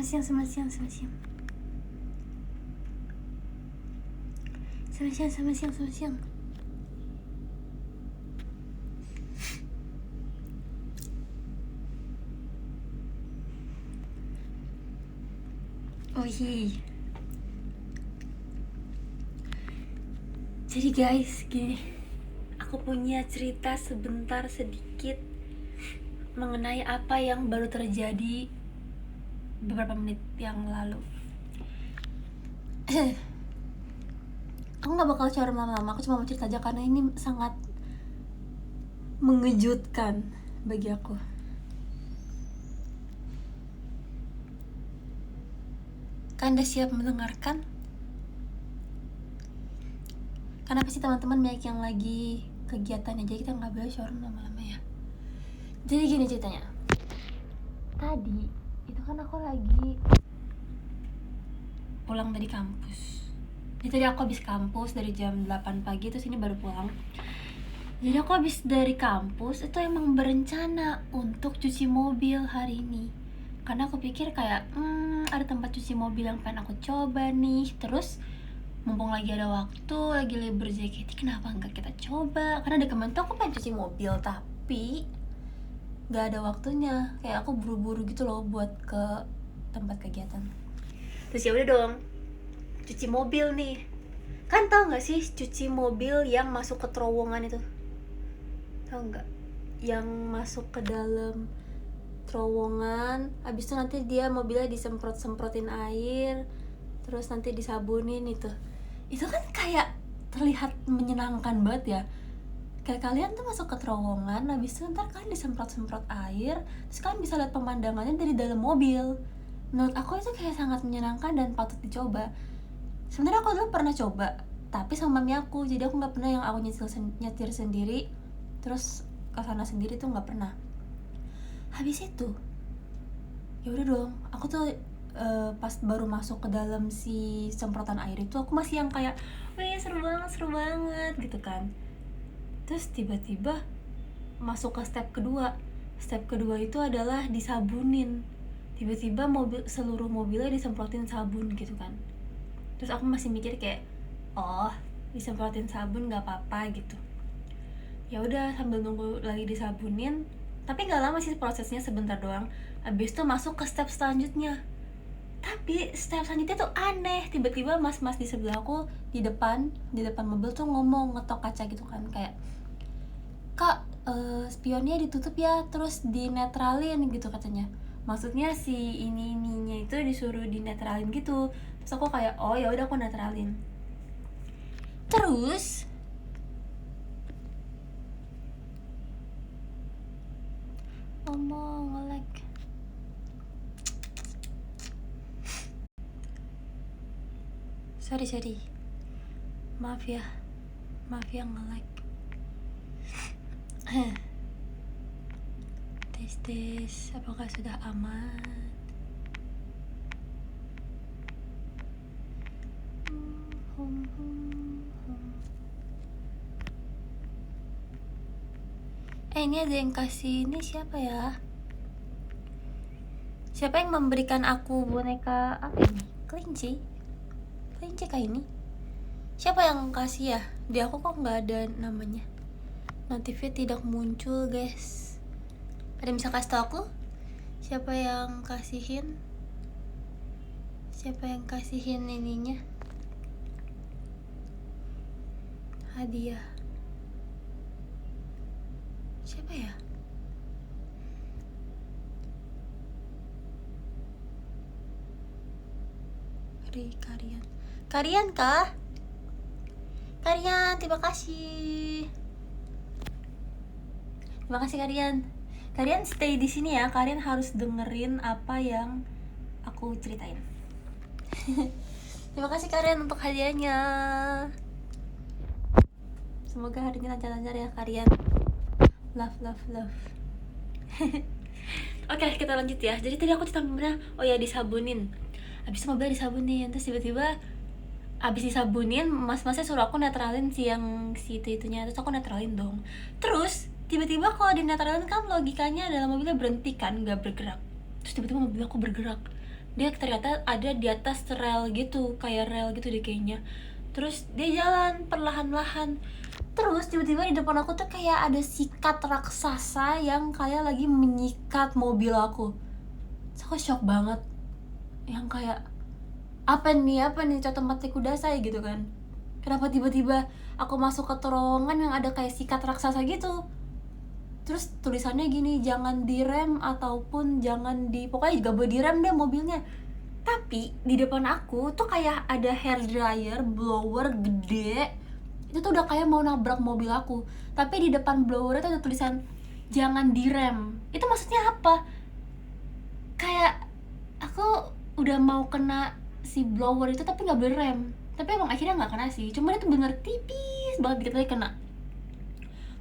Selamat siang. Selamat siang. Oh hi. Jadi guys, gini, aku punya cerita sebentar sedikit mengenai apa yang baru terjadi beberapa menit yang lalu. Aku gak bakal share lama-lama, aku cuma mau cerita aja karena ini sangat mengejutkan bagi aku. Kalian udah siap mendengarkan? Karena pasti teman-teman banyak yang lagi kegiatan aja, kita nggak boleh share lama-lama ya. Jadi gini ceritanya. Tadi itu kan aku lagi pulang dari kampus. Jadi tadi aku habis kampus dari jam 8 pagi, terus ini baru pulang. Jadi aku habis dari kampus itu emang berencana untuk cuci mobil hari ini. Karena aku pikir kayak ada tempat cuci mobil yang pengen aku coba nih. Terus mumpung lagi ada waktu, lagi libur JKT, kenapa enggak kita coba? Karena ada kemarin tuh aku pengen cuci mobil tapi gak ada waktunya. Kayak aku buru-buru gitu loh buat ke tempat kegiatan. Terus ya udah dong, cuci mobil nih. Kan tau gak sih cuci mobil yang masuk ke terowongan itu? Tau gak? Yang masuk ke dalam terowongan, abis itu nanti dia mobilnya disemprot-semprotin air, terus nanti disabunin itu kan kayak terlihat menyenangkan banget ya. Kayak kalian tuh masuk ke terowongan, habis itu ntar kalian disemprot-semprot air, terus kalian bisa lihat pemandangannya dari dalam mobil. Menurut aku itu kayak sangat menyenangkan dan patut dicoba. Sebenarnya aku dulu pernah coba, tapi sama mami aku, jadi aku nggak pernah yang aku nyetir sendiri, terus ke sana sendiri tuh nggak pernah. Habis itu, ya udah dong, aku tuh pas baru masuk ke dalam si semprotan air itu aku masih yang kayak wih seru banget gitu kan. Terus tiba-tiba masuk ke step kedua itu adalah disabunin. Tiba-tiba seluruh mobilnya disemprotin sabun gitu kan. Terus aku masih mikir kayak oh disemprotin sabun nggak apa-apa gitu. Ya udah sambil nunggu lagi disabunin, tapi nggak lama sih prosesnya, sebentar doang. Abis itu masuk ke step selanjutnya. Tapi step selanjutnya tuh aneh, tiba-tiba mas-mas di sebelah aku di depan mobil tuh ngomong, ngetok kaca gitu kan, kayak kak spionnya ditutup ya, terus dinetralin gitu katanya. Maksudnya si ininya itu disuruh dinetralin gitu. Terus aku kayak oh ya udah aku netralin. Terus ngomong nge-lag. Sorry. Maaf ya nge-lag. Tes, apakah sudah aman? Ini ada yang kasih, ini siapa ya? Siapa yang memberikan aku boneka apa ini? Kelinci kah ini? Siapa yang kasih ya? Di aku kok nggak ada namanya. Notifnya tidak muncul guys. Ada yang bisa kasih tau aku? Siapa yang kasihin ininya? Hadiah. Siapa ya? Karian kah? Karian, terima kasih Karian stay di sini ya. Karian harus dengerin apa yang aku ceritain. Terima kasih Karian untuk hadiahnya. Semoga harinya lancar-lancar ya Karian. Love. Oke, kita lanjut ya. Jadi tadi aku cerita gimana? Oh ya, disabunin. Habis itu mobilnya disabunin, terus tiba-tiba abis disabunin mas-masnya suruh aku netralin si itunya. Terus aku netralin dong. Terus tiba-tiba kalau di netralin kan logikanya dalam mobilnya berhenti kan, nggak bergerak. Terus tiba-tiba mobil aku bergerak dia ternyata ada di atas rel gitu, kayak rel gitu deh kayaknya. Terus dia jalan perlahan-lahan, terus tiba-tiba di depan aku tuh kayak ada sikat raksasa yang kayak lagi menyikat mobil aku. Terus aku shock banget, yang kayak apa nih contoh mati kuda saya gitu kan. Kenapa tiba-tiba aku masuk ke terowongan yang ada kayak sikat raksasa gitu. Terus tulisannya gini, jangan direm ataupun jangan pokoknya juga boleh direm deh mobilnya. Tapi di depan aku tuh kayak ada hair dryer, blower gede. Itu tuh udah kayak mau nabrak mobil aku. Tapi di depan blower itu ada tulisan jangan direm. Itu maksudnya apa? Kayak aku udah mau kena si blower itu tapi nggak boleh rem. Tapi emang akhirnya nggak kena sih. Cuma itu bener tipis banget dikit lagi kena.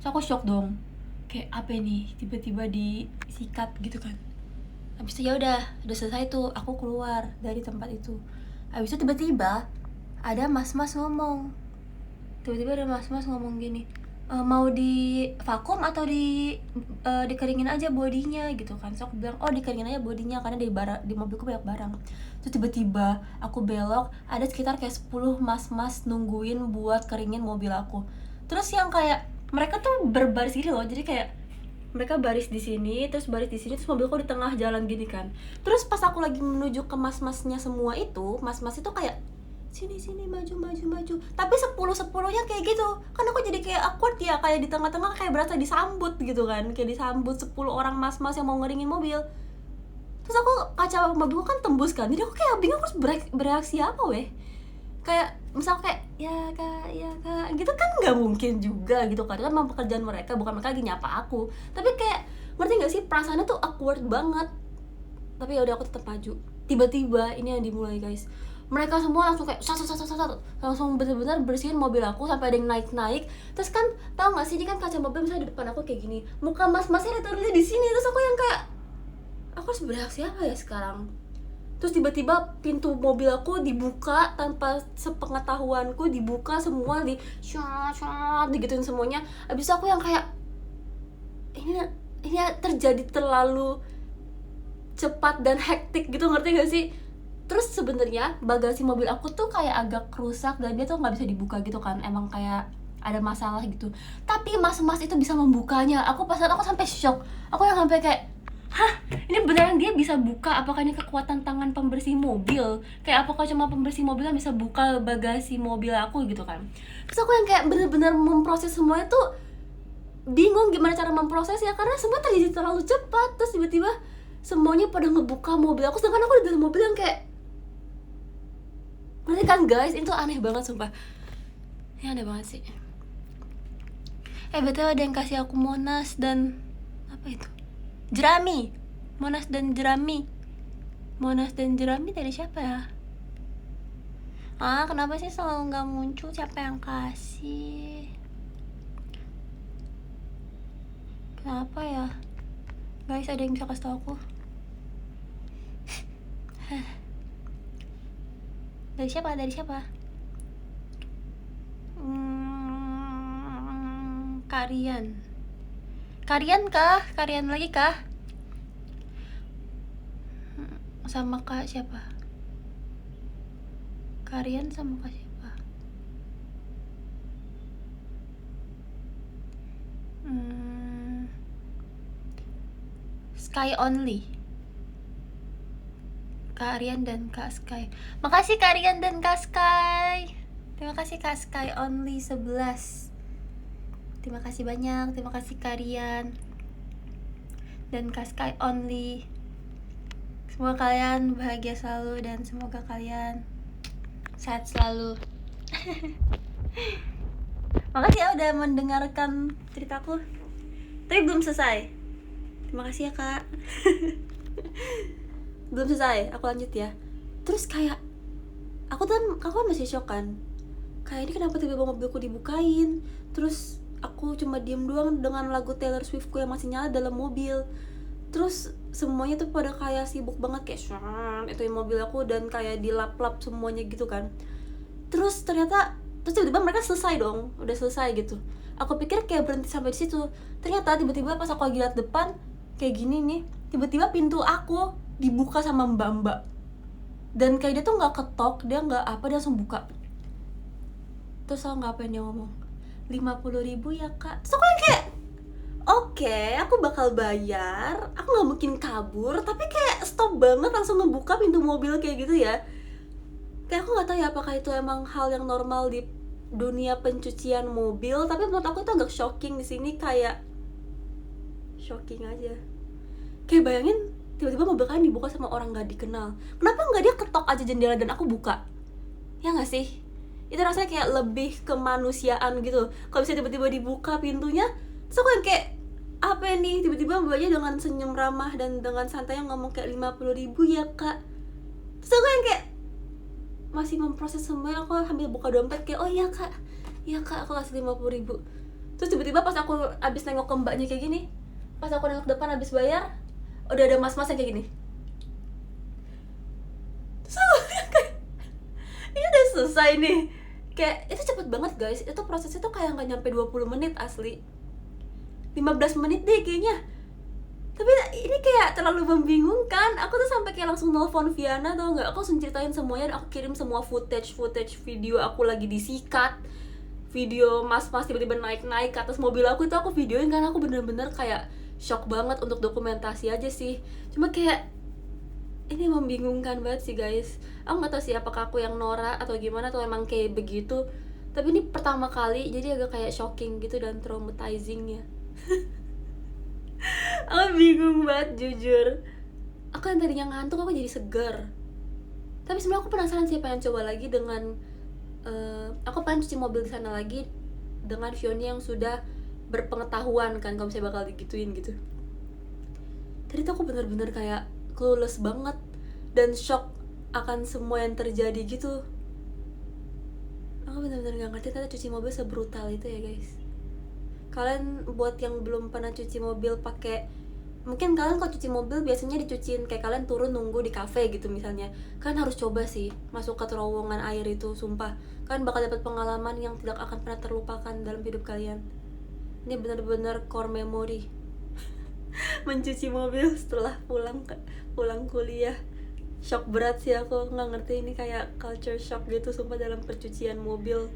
So aku shock dong. Kayak apa nih, tiba-tiba disikat gitu kan. Habis itu ya udah selesai tuh, aku keluar dari tempat itu. Habis itu tiba-tiba ada mas-mas ngomong. Gini, mau di vakum atau dikeringin aja bodinya gitu kan. So aku bilang, oh dikeringin aja bodinya karena di mobilku banyak barang. Terus tiba-tiba aku belok, ada sekitar kayak 10 mas-mas nungguin buat keringin mobil aku. Terus yang kayak mereka tuh berbaris gini loh, jadi kayak mereka baris di sini, terus baris di sini, terus mobilku di tengah jalan gini kan. Terus pas aku lagi menuju ke mas-masnya semua itu, mas-mas itu kayak sini maju. Tapi 10-10-nya kayak gitu. Kan aku jadi kayak awkward ya, kayak di tengah-tengah kayak berasa disambut gitu kan. Kayak disambut 10 orang mas-mas yang mau ngeringin mobil. Terus aku kaca mobilku kan tembus kan. Jadi aku kayak bingung harus bereaksi apa weh. Kayak misal kayak ya kak gitu kan nggak mungkin juga gitu kan. Itu kan memang pekerjaan mereka, bukan mereka lagi nyapa aku. Tapi kayak ngerti nggak sih, perasaannya tuh awkward banget. Tapi ya udah aku tetap maju. Tiba-tiba ini yang dimulai guys, mereka semua langsung kayak langsung bener-bener bersihin mobil aku sampai ada yang naik. Terus kan tau nggak sih, ini kan kaca mobil misalnya di depan aku kayak gini, muka mas-masnya literally di sini. Terus aku yang kayak aku harus bereaksi apa ya sekarang. Terus tiba-tiba pintu mobil aku dibuka tanpa sepengetahuanku, dibuka semua, digituin semuanya. Abis itu aku yang kayak ini terjadi terlalu cepat dan hektik gitu, ngerti gak sih? Terus sebenarnya bagasi mobil aku tuh kayak agak rusak dan dia tuh nggak bisa dibuka gitu kan, emang kayak ada masalah gitu. Tapi mas-mas itu bisa membukanya. Aku sampai shock. Aku yang sampai kayak, hah, ini beneran dia bisa buka? Apakah ini kekuatan tangan pembersih mobil? Kayak apakah cuma pembersih mobil yang bisa buka bagasi mobil aku gitu kan? Terus aku yang kayak bener-bener memproses semuanya tuh bingung gimana cara memprosesnya, karena semua terjadi terlalu cepat. Terus tiba-tiba semuanya pada ngebuka mobil aku, sedangkan aku di dalam mobil yang kayak, nanti kan guys, itu aneh banget sumpah. Ya aneh banget sih. Betul ada yang kasih aku Monas dan apa itu? Jerami. Monas dan Jerami dari siapa ya? Kenapa sih selalu nggak muncul? Siapa yang kasih? Kenapa ya? Guys, ada yang bisa kasih tau aku? Dari siapa? Karian kah? Karian lagi kah? Sama kak siapa? Karian sama kak siapa? Sky Only. Kak Rian dan Kak Sky. Makasih Kak Rian dan Kak Sky. Terima kasih Kak Sky Only 11. Terima kasih banyak. Terima kasih Kak Rian dan Kak Sky Only. Semoga kalian bahagia selalu dan semoga kalian sehat selalu. Makasih ya udah mendengarkan ceritaku. Tapi belum selesai. Terima kasih ya Kak. Belum selesai, aku lanjut ya. Terus kayak aku masih shock kan, kayak ini kenapa tiba-tiba mobilku dibukain. Terus aku cuma diem doang dengan lagu Taylor Swiftku yang masih nyala dalam mobil. Terus semuanya tuh pada kayak sibuk banget, kayak itu mobil aku dan kayak dilap-lap semuanya gitu kan. Terus tiba-tiba mereka selesai dong, udah selesai gitu. Aku pikir kayak berhenti sampai di situ. Ternyata tiba-tiba pas aku lagi liat depan kayak gini nih, tiba-tiba pintu aku dibuka sama mbak-mbak. Dan kayak dia tuh nggak ketok, dia nggak apa, dia langsung buka. Terus tau nggak apa yang dia ngomong? 50.000 ya kak. Terus aku yang kayak oke, aku bakal bayar, aku nggak mungkin kabur, tapi kayak stop banget langsung ngebuka pintu mobil kayak gitu ya. Kayak aku nggak tahu ya apakah itu emang hal yang normal di dunia pencucian mobil, tapi menurut aku itu agak shocking di sini, kayak shocking aja. Kayak bayangin tiba-tiba mobil kalian dibuka sama orang nggak dikenal, kenapa nggak dia ketok aja jendela dan aku buka? Ya nggak sih? Itu rasanya kayak lebih kemanusiaan gitu. Kalau bisa tiba-tiba dibuka pintunya, terus aku yang kayak apa nih, tiba-tiba mbaknya dengan senyum ramah dan dengan santai ngomong kayak 50.000 ya kak. Terus aku yang kayak masih memproses semuanya, aku sambil buka dompet kayak oh iya kak aku kasih 50.000. Terus tiba-tiba pas aku abis nengok ke mbaknya kayak gini, pas aku nengok depan abis bayar, udah ada mas-mas yang kayak gini. Terus aku kayak ini udah selesai nih. Kayak itu cepet banget guys, itu prosesnya tuh kayak gak nyampe 20 menit asli, 15 menit deh kayaknya. Tapi ini kayak terlalu membingungkan. Aku tuh sampai kayak langsung nelfon Viana, tau gak? Aku langsung ceritain semuanya, aku kirim semua footage video aku lagi disikat, video mas-mas tiba-tiba naik ke atas mobil aku, itu aku videoin kan. Aku bener-bener kayak shock banget untuk dokumentasi aja sih. Cuma kayak ini membingungkan banget sih guys. Aku gak tahu sih apakah aku yang norak atau gimana, atau emang kayak begitu. Tapi ini pertama kali, jadi agak kayak shocking gitu dan traumatizing ya. Aku bingung banget jujur. Aku yang tadinya ngantuk, aku jadi segar. Tapi sebenarnya aku penasaran sih, pengen coba lagi dengan aku pengen cuci mobil di sana lagi dengan Fiona yang sudah berpengetahuan kan, kalau misalnya bakal digituin gitu. Tadi tuh aku bener-bener kayak clueless banget dan shock akan semua yang terjadi gitu. Aku bener-bener gak ngerti ternyata cuci mobil sebrutal itu ya guys. Kalian buat yang belum pernah cuci mobil pakai, mungkin kalian kalau cuci mobil biasanya dicuciin kayak kalian turun nunggu di kafe gitu misalnya, kan harus coba sih masuk ke terowongan air itu. Sumpah kan bakal dapat pengalaman yang tidak akan pernah terlupakan dalam hidup kalian. Ini benar-benar core memory. Mencuci mobil setelah pulang kuliah. Shock berat sih, aku nggak ngerti, ini kayak culture shock gitu sumpah dalam percucian mobil.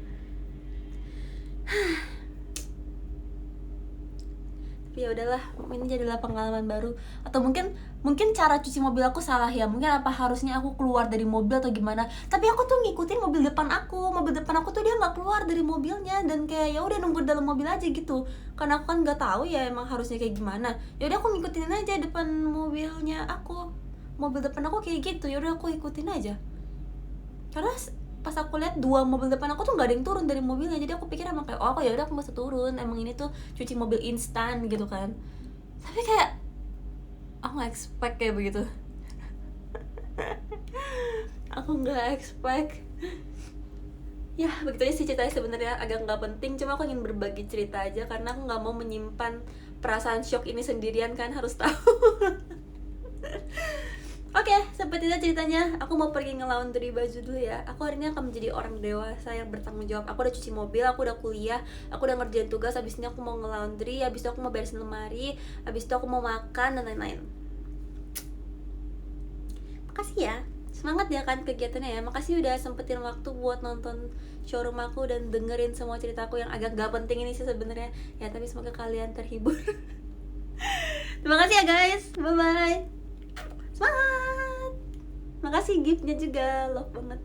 Ya udahlah, ini jadilah pengalaman baru. Atau mungkin cara cuci mobil aku salah ya. Mungkin apa harusnya aku keluar dari mobil atau gimana. Tapi aku tuh ngikutin mobil depan aku. Mobil depan aku tuh dia nggak keluar dari mobilnya, dan kayak ya udah nunggu dalam mobil aja gitu. Karena aku kan nggak tahu ya emang harusnya kayak gimana. Ya udah aku ngikutin aja depan mobilnya aku. Mobil depan aku kayak gitu. Ya udah aku ikutin aja. Karena pas aku lihat dua mobil depan aku tuh nggak ada yang turun dari mobilnya, jadi aku pikir emang kayak oh ya udah aku nggak usah turun, emang ini tuh cuci mobil instan gitu kan. Tapi kayak aku nggak expect kayak begitu. Aku nggak expect. Ya begitu aja sih ceritanya, sebenarnya agak nggak penting, cuma aku ingin berbagi cerita aja karena aku nggak mau menyimpan perasaan shock ini sendirian kan, harus tahu. Oke, seperti itu ceritanya. Aku mau pergi nge-laundry baju dulu ya. Aku hari ini akan menjadi orang dewasa yang bertanggung jawab. Aku udah cuci mobil, aku udah kuliah, aku udah ngerjain tugas. Abis ini aku mau nge-laundry, abis itu aku mau beresin lemari, abis itu aku mau makan dan lain-lain. Makasih ya, semangat ya kan kegiatannya ya. Makasih udah sempetin waktu buat nonton showroom aku dan dengerin semua ceritaku yang agak gak penting ini sih sebenarnya. Ya tapi semoga kalian terhibur. Terima kasih ya guys, bye-bye. Semangat. Makasih giftnya juga, love banget.